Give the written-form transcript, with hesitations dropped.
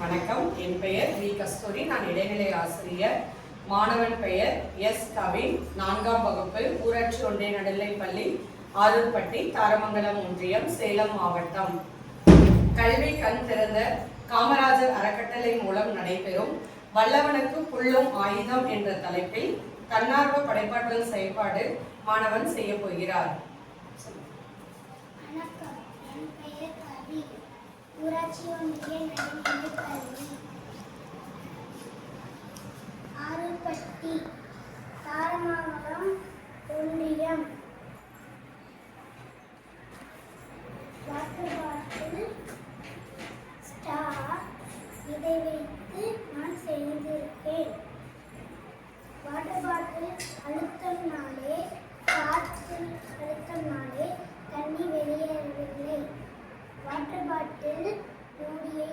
வணக்கம். என் பெயர் வி கஸ்தூரி. நான் இடைநிலை ஆசிரியர். மாணவன் பெயர் எஸ் கவின். 4ஆம் வகுப்பு, ஊராட்சி ஒன்றிய நடுநிலைப்பள்ளி, ஆரூர்பட்டி, தாரமங்கலம் ஒன்றியம், சேலம் மாவட்டம். கல்வி கண் திறந்த காமராஜர் அறக்கட்டளை மூலம் நடைபெறும் வல்லவனுக்கு புல்லும் ஆயுதம் என்ற தலைப்பில் தன்னார்வ படைப்பாற்றல் செயல்பாடு மாணவன் செய்ய போகிறார். வணக்கம், என் பெயர் கவி. ஊராட்சி ஒன்றிய நடுநிலைப்பள்ளி, ஆரூர்பட்டி, தாரமங்கலம் ஒன்றியம். வாட்டர் பாட்டில், ஸ்டார், இதை வைத்து நான் செய்திருக்கேன். வாட்டர் பாட்டில் அழுத்தம்னாலே, காற்றில் அழுத்தம்னாலே தண்ணி வெளியேறவில்லை. வாட்டர் பாட்டில் மூடியை